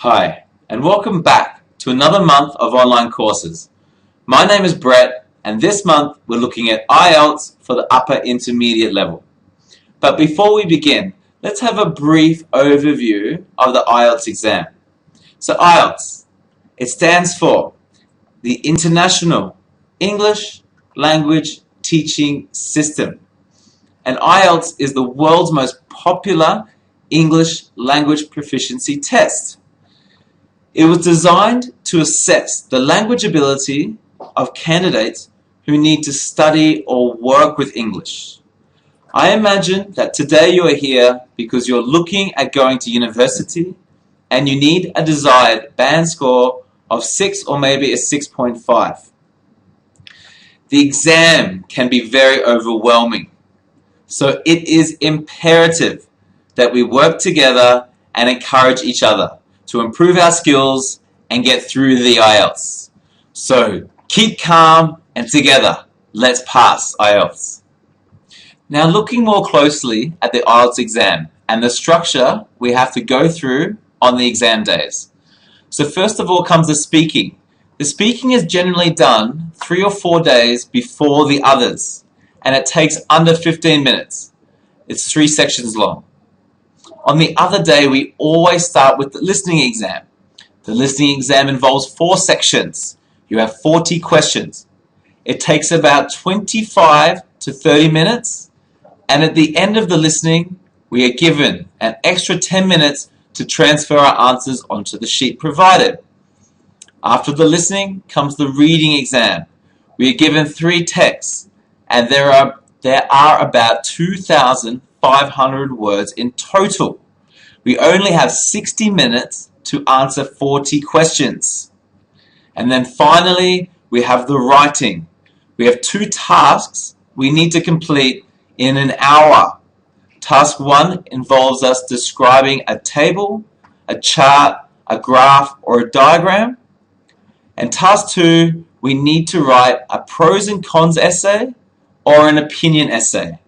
Hi, and welcome back to another month of online courses. My name is Brett, and this month we're looking at Ielts for the upper intermediate level. But before we begin, let's have a brief overview of the Ielts exam. So Ielts, it stands for the International English Language Teaching System. And Ielts is the world's most popular English language proficiency test. It was designed to assess the language ability of candidates who need to study or work with English. I imagine that today you are here because you're looking at going to university and you need a desired band score of 6 or maybe a 6.5. The exam can be very overwhelming, so it is imperative that we work together and encourage each other to improve our skills and get through the Ielts. So keep calm and together, let's pass Ielts. Now looking more closely at the Ielts exam and the structure we have to go through on the exam days. So first of all comes the speaking. The speaking is generally done 3 or 4 days before the others, and it takes under 15 minutes. It's 3 sections long. On the other day, we always start with the listening exam. The listening exam involves 4 sections. You have 40 questions. It takes about 25 to 30 minutes, and at the end of the listening, we are given an extra 10 minutes to transfer our answers onto the sheet provided. After the listening comes the reading exam. We are given 3 texts, and there are about 2,500 words in total. We only have 60 minutes to answer 40 questions. And then finally, we have the writing. We have 2 tasks we need to complete in an hour. Task 1 involves us describing a table, a chart, a graph, or a diagram. And task 2, we need to write a pros and cons essay or an opinion essay.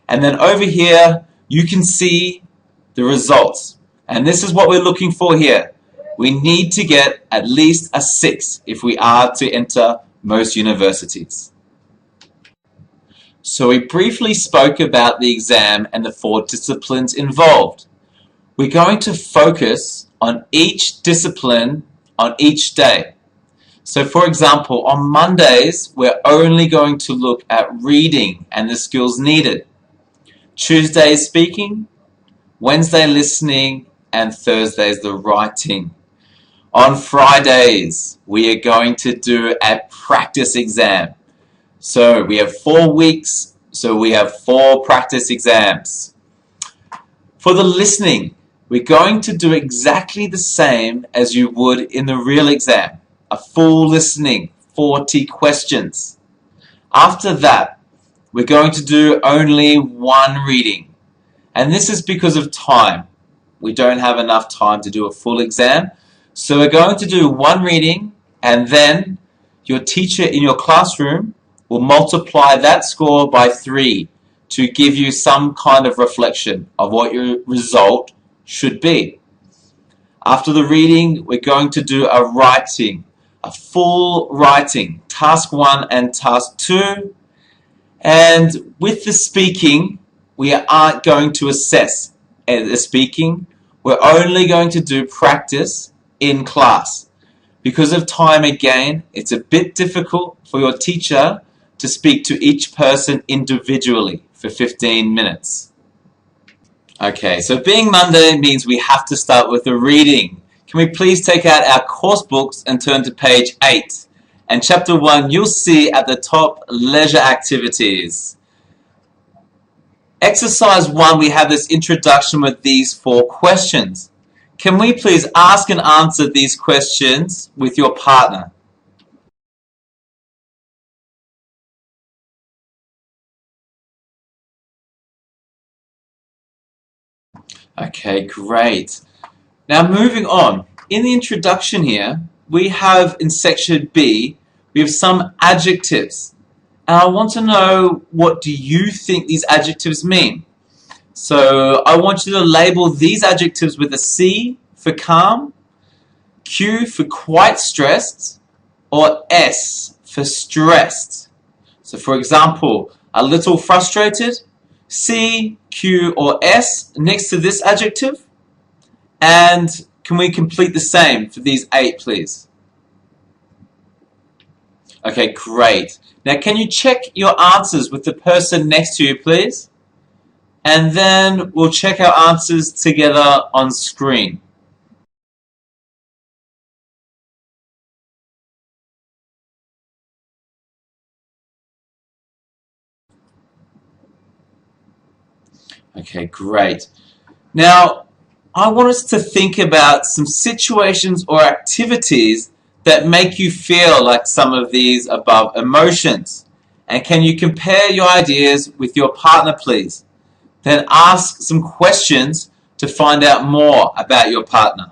And then over here, you can see the results. And this is what we're looking for here. We need to get at least a 6 if we are to enter most universities. So we briefly spoke about the exam and the 4 disciplines involved. We're going to focus on each discipline on each day. So for example, on Mondays, we're only going to look at reading and the skills needed. Tuesday is speaking, Wednesday listening, and Thursday is the writing. On Fridays, we are going to do a practice exam. So we have 4 weeks, so we have 4 practice exams. For the listening, we're going to do exactly the same as you would in the real exam. A full listening, 40 questions. After that, we're going to do only 1 reading. And this is because of time. We don't have enough time to do a full exam. So we're going to do 1 reading, and then your teacher in your classroom will multiply that score by 3 to give you some kind of reflection of what your result should be. After the reading, we're going to do a writing, a full writing, task 1 and task 2. And with the speaking, we aren't going to assess the speaking. We're only going to do practice in class. Because of time again, it's a bit difficult for your teacher to speak to each person individually for 15 minutes. Okay, so being Monday means we have to start with the reading. Can we please take out our course books and turn to page 8? And chapter 1, you'll see at the top, leisure activities. Exercise 1, we have this introduction with these 4 questions. Can we please ask and answer these questions with your partner? Okay, great. Now moving on. In the introduction here, we have in section B, we have some adjectives. And I want to know, what do you think these adjectives mean? So I want you to label these adjectives with a C for calm, Q for quite stressed, or S for stressed? So for example, a little frustrated, C, Q, or S next to this adjective. And can we complete the same for these 8, please? Okay, great. Now can you check your answers with the person next to you, please? And then we'll check our answers together on screen. Okay, great. Now, I want us to think about some situations or activities that make you feel like some of these above emotions. And can you compare your ideas with your partner, please? Then ask some questions to find out more about your partner.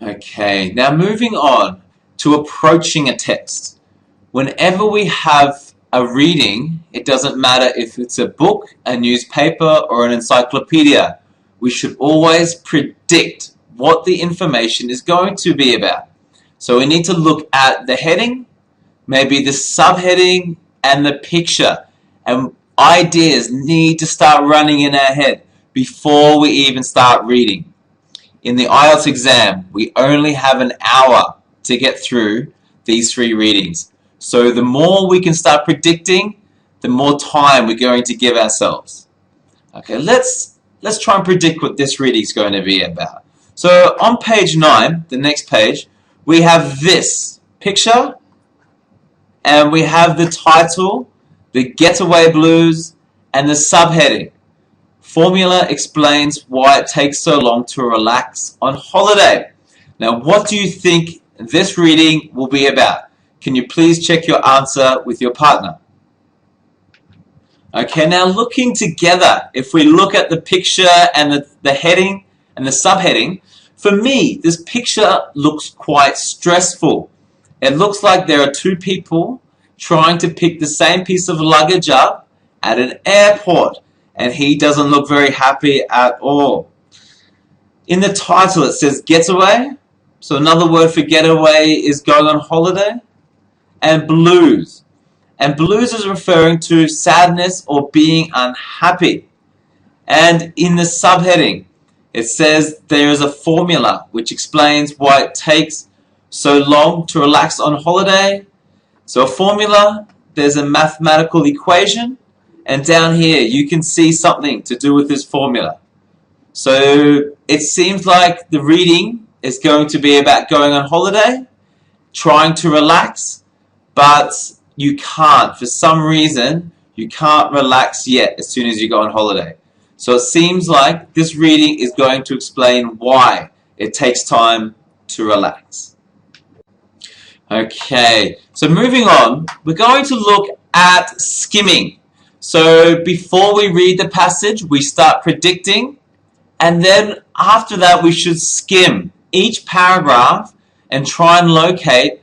Okay, now moving on to approaching a text. Whenever we have a reading, it doesn't matter if it's a book, a newspaper, or an encyclopedia, we should always predict what the information is going to be about. So we need to look at the heading, maybe the subheading, and the picture. And ideas need to start running in our head before we even start reading. In the Ielts exam, we only have an hour to get through these 3 readings. So the more we can start predicting, the more time we're going to give ourselves. Okay, let's try and predict what this reading is going to be about. So on page 9, the next page, we have this picture, and we have the title, the Getaway Blues, and the subheading. Formula explains why it takes so long to relax on holiday. Now, what do you think this reading will be about? Can you please check your answer with your partner? Okay, now looking together, if we look at the picture and the heading and the subheading, for me, this picture looks quite stressful. It looks like there are 2 people trying to pick the same piece of luggage up at an airport, and he doesn't look very happy at all. In the title it says getaway, so another word for getaway is going on holiday, and blues. And blues is referring to sadness or being unhappy. And in the subheading, it says there is a formula which explains why it takes so long to relax on holiday. So a formula, there's a mathematical equation, and down here you can see something to do with this formula. So it seems like the reading is going to be about going on holiday, trying to relax, but you can't. For some reason, you can't relax yet as soon as you go on holiday. So it seems like this reading is going to explain why it takes time to relax. Okay, so moving on, we're going to look at skimming. So before we read the passage, we start predicting, and then after that we should skim each paragraph and try and locate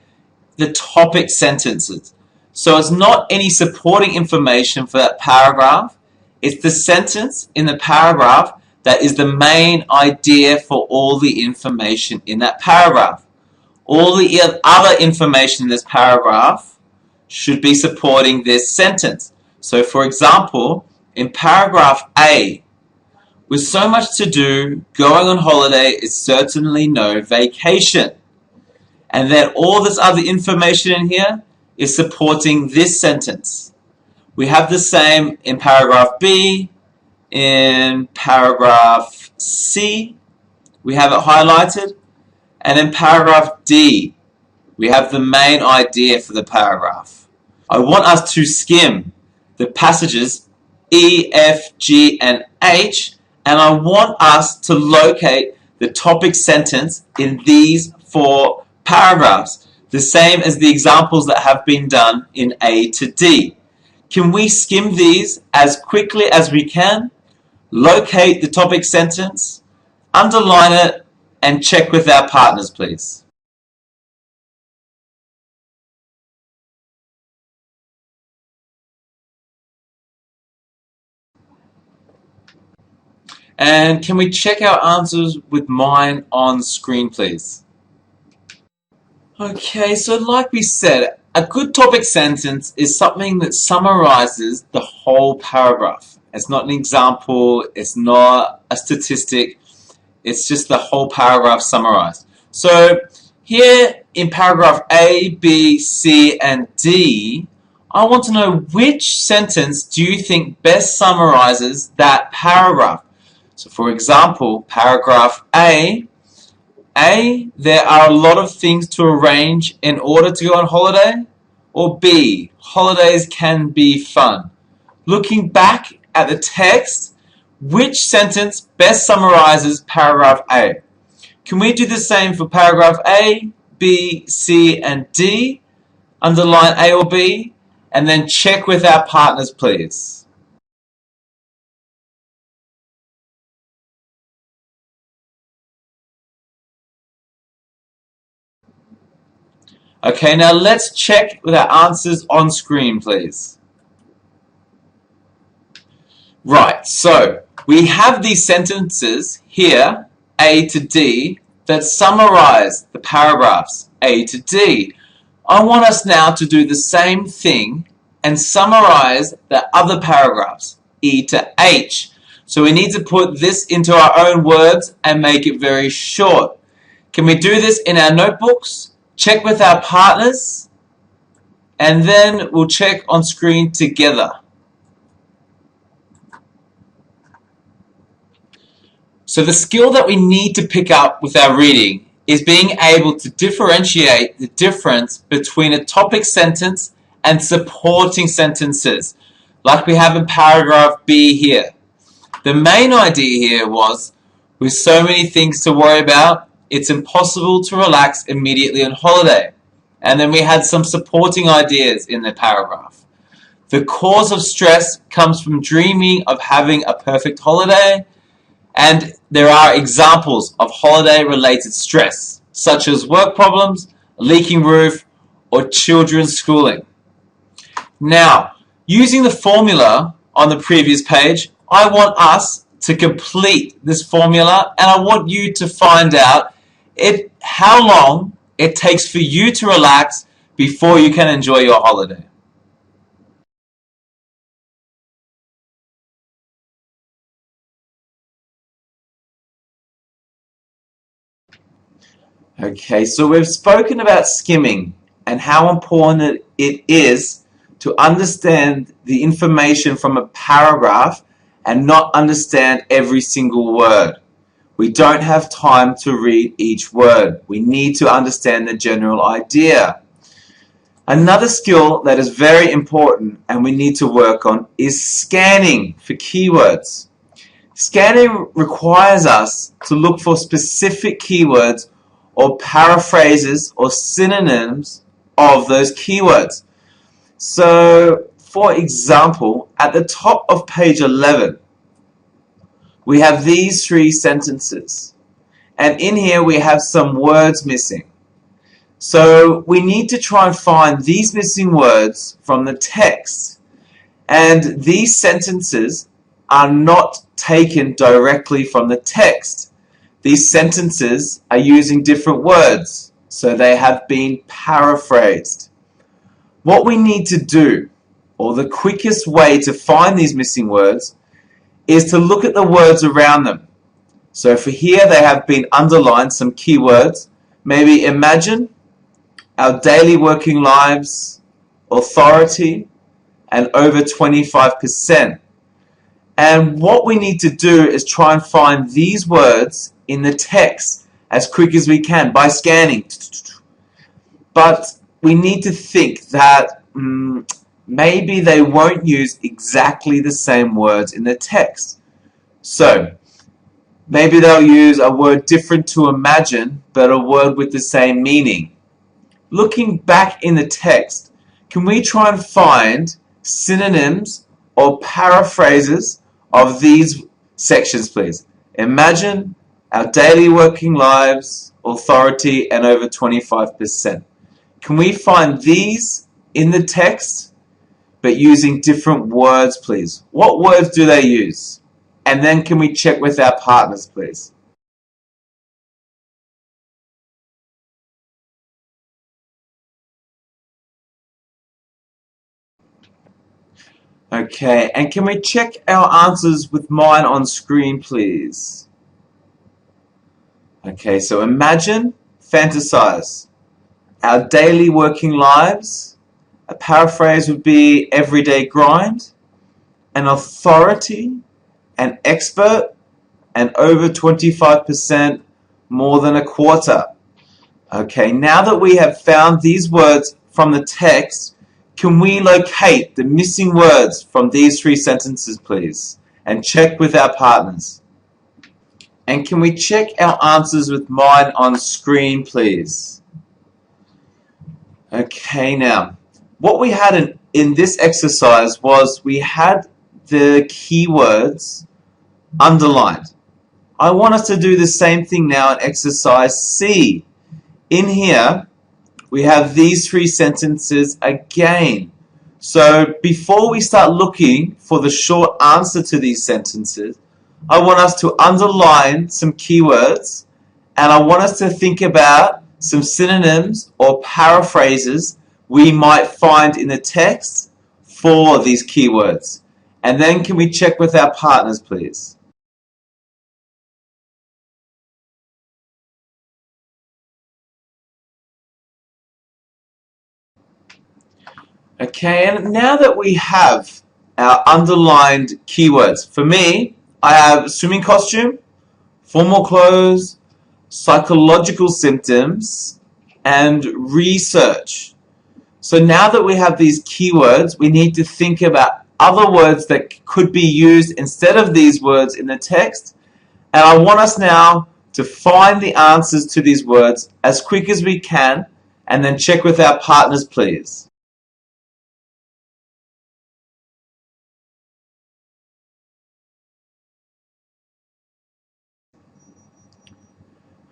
the topic sentences. So it's not any supporting information for that paragraph, it's the sentence in the paragraph that is the main idea for all the information in that paragraph. All the other information in this paragraph should be supporting this sentence. So for example, in paragraph A, with so much to do, going on holiday is certainly no vacation. And then all this other information in here is supporting this sentence. We have the same in paragraph B, in paragraph C, we have it highlighted, and in paragraph D, we have the main idea for the paragraph. I want us to skim the passages E, F, G, and H, and I want us to locate the topic sentence in these 4 paragraphs, the same as the examples that have been done in A to D. Can we skim these as quickly as we can, locate the topic sentence, underline it, and check with our partners, please? And can we check our answers with mine on screen, please? Okay, so like we said, a good topic sentence is something that summarizes the whole paragraph. It's not an example, it's not a statistic, it's just the whole paragraph summarized. So here in paragraph A, B, C, and D, I want to know which sentence do you think best summarizes that paragraph. So for example, paragraph A, there are a lot of things to arrange in order to go on holiday. Or B, holidays can be fun. Looking back at the text, which sentence best summarizes paragraph A? Can we do the same for paragraph A, B, C, and D? Underline A or B, and then check with our partners, please. Okay, now let's check with our answers on screen, please. Right, so we have these sentences here, A to D, that summarize the paragraphs A to D. I want us now to do the same thing and summarize the other paragraphs, E to H. So we need to put this into our own words and make it very short. Can we do this in our notebooks? Check with our partners, and then we'll check on screen together. So the skill that we need to pick up with our reading is being able to differentiate the difference between a topic sentence and supporting sentences, like we have in paragraph B here. The main idea here was, with so many things to worry about, it's impossible to relax immediately on holiday. And then we had some supporting ideas in the paragraph. The cause of stress comes from dreaming of having a perfect holiday, and there are examples of holiday-related stress, such as work problems, a leaking roof, or children's schooling. Now, using the formula on the previous page, I want us to complete this formula, and I want you to find out how long it takes for you to relax before you can enjoy your holiday. Okay, so we've spoken about skimming and how important it is to understand the information from a paragraph and not understand every single word. We don't have time to read each word. We need to understand the general idea. Another skill that is very important and we need to work on is scanning for keywords. Scanning requires us to look for specific keywords or paraphrases or synonyms of those keywords. So, for example, at the top of page 11, we have these three sentences. And in here we have some words missing. So we need to try and find these missing words from the text. And these sentences are not taken directly from the text. These sentences are using different words, so they have been paraphrased. What we need to do, or the quickest way to find these missing words, is to look at the words around them. So for here they have been underlined, some keywords. Maybe imagine, our daily working lives, authority, and over 25%. And what we need to do is try and find these words in the text as quick as we can by scanning. But we need to think that maybe they won't use exactly the same words in the text. So, maybe they'll use a word different to imagine, but a word with the same meaning. Looking back in the text, can we try and find synonyms or paraphrases of these sections, please? Imagine, our daily working lives, authority, and over 25%. Can we find these in the text, but using different words, please? What words do they use? and then can we check with our partners, please? Okay, and can we check our answers with mine on screen, please? Okay, so imagine, fantasize. Our daily working lives, a paraphrase would be everyday grind, an authority, an expert, and over 25%, more than a quarter. Okay, now that we have found these words from the text, can we locate the missing words from these three sentences, please? And check with our partners. And can we check our answers with mine on screen, please? Okay, now, what we had in this exercise was we had the keywords underlined. I want us to do the same thing now in exercise C. In here, we have these three sentences again. So before we start looking for the short answer to these sentences, I want us to underline some keywords, and I want us to think about some synonyms or paraphrases we might find in the text for these keywords. And then can we check with our partners, please? Okay, and now that we have our underlined keywords, for me, I have swimming costume, formal clothes, psychological symptoms, and research. So now that we have these keywords, we need to think about other words that could be used instead of these words in the text. And I want us now to find the answers to these words as quick as we can, and then check with our partners, please.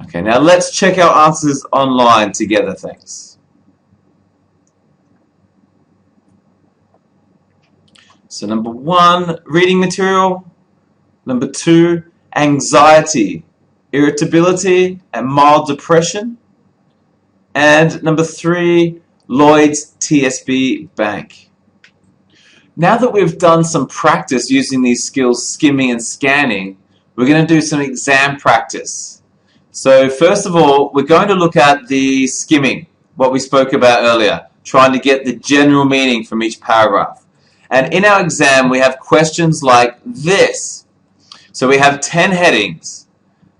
Okay, now let's check our answers online together, thanks. So number 1, reading material. Number 2, anxiety, irritability, and mild depression. And number 3, Lloyd's TSB Bank. Now that we've done some practice using these skills, skimming and scanning, we're going to do some exam practice. So first of all, we're going to look at the skimming, what we spoke about earlier, trying to get the general meaning from each paragraph. And in our exam, we have questions like this. So we have 10 headings,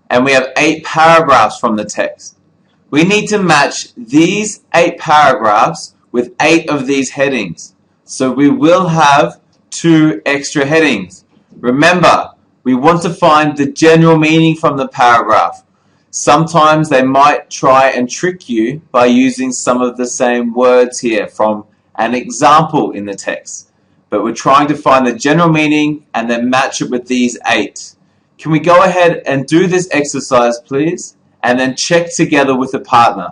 and we have 8 paragraphs from the text. We need to match these 8 paragraphs with 8 of these headings. So we will have 2 extra headings. Remember, we want to find the general meaning from the paragraph. Sometimes they might try and trick you by using some of the same words here from an example in the text. But we're trying to find the general meaning and then match it with these 8. Can we go ahead and do this exercise, please? And then check together with a partner.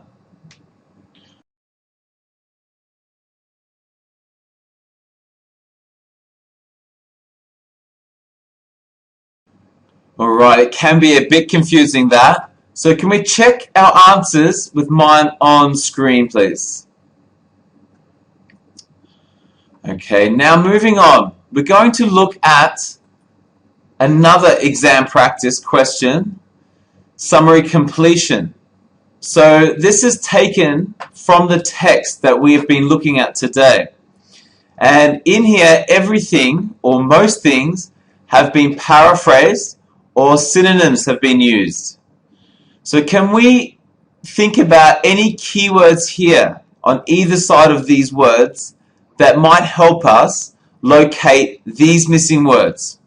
Alright, it can be a bit confusing that. So can we check our answers with mine on screen, please? Okay, now moving on. We're going to look at another exam practice question, summary completion. So this is taken from the text that we have been looking at today. And in here, everything or most things have been paraphrased or synonyms have been used. So can we think about any keywords here on either side of these words that might help us locate these missing words?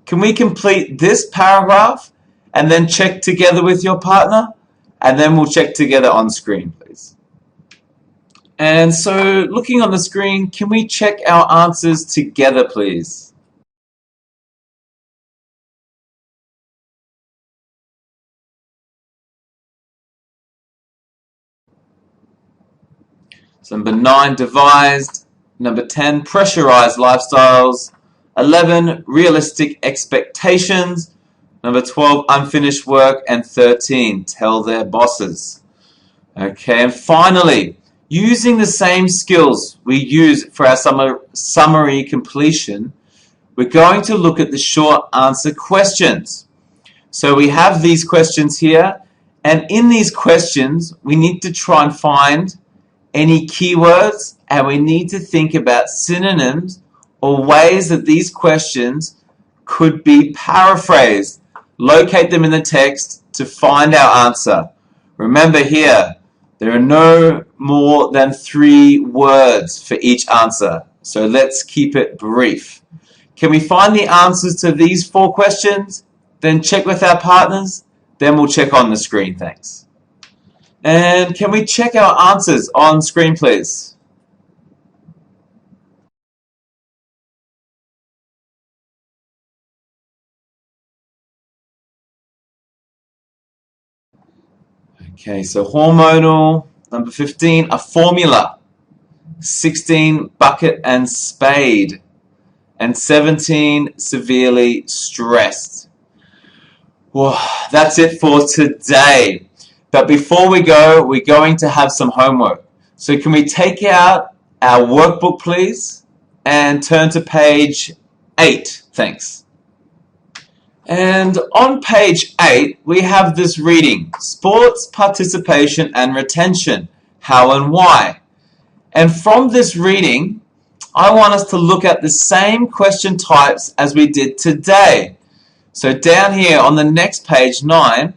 Can we complete this paragraph and then check together with your partner? And then we'll check together on screen, please. And so looking on the screen, can we check our answers together, please? So number 9, devised. Number 10, pressurized lifestyles. 11, realistic expectations. Number 12, unfinished work. And 13, tell their bosses. Okay, and finally, using the same skills we use for our summary completion, we're going to look at the short answer questions. So we have these questions here, and in these questions, we need to try and find any keywords, and we need to think about synonyms or ways that these questions could be paraphrased. Locate them in the text to find our answer. Remember here, there are no more than 3 words for each answer, so let's keep it brief. Can we find the answers to these 4 questions? Then check with our partners, then we'll check on the screen, thanks. And can we check our answers on screen, please? Okay, so hormonal. Number 15, a formula. 16, bucket and spade. And 17, severely stressed. Well, that's it for today. But before we go, we're going to have some homework. So can we take out our workbook, please? And turn to page 8. Thanks. And on page 8, we have this reading, Sports, Participation and Retention, How and Why. And from this reading, I want us to look at the same question types as we did today. So down here on the next page, 9,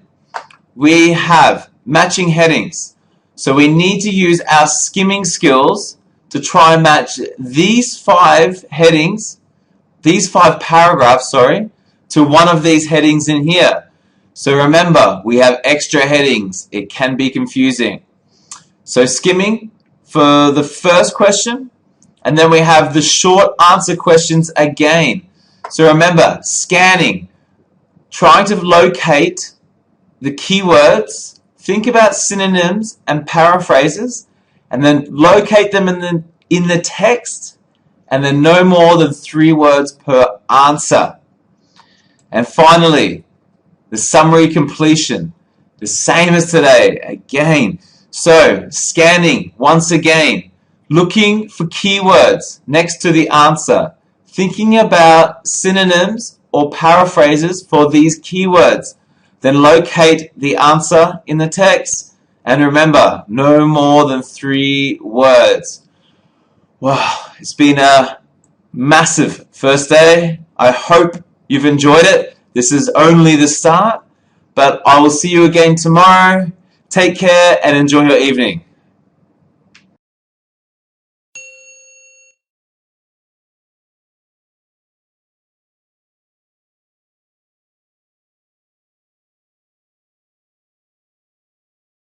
we have matching headings. So we need to use our skimming skills to try and match these 5 headings, these 5 paragraphs, to one of these headings in here. So remember, we have extra headings. It can be confusing. So skimming for the first question, and then we have the short answer questions again. So remember, scanning, trying to locate the keywords, think about synonyms and paraphrases, and then locate them in the text, and then no more than 3 words per answer. And finally, the summary completion, the same as today, again. So, scanning, once again, looking for keywords next to the answer, thinking about synonyms or paraphrases for these keywords, then locate the answer in the text, and remember, no more than 3 words. Wow, it's been a massive first day. I hope you've enjoyed it. This is only the start, but I will see you again tomorrow. Take care and enjoy your evening.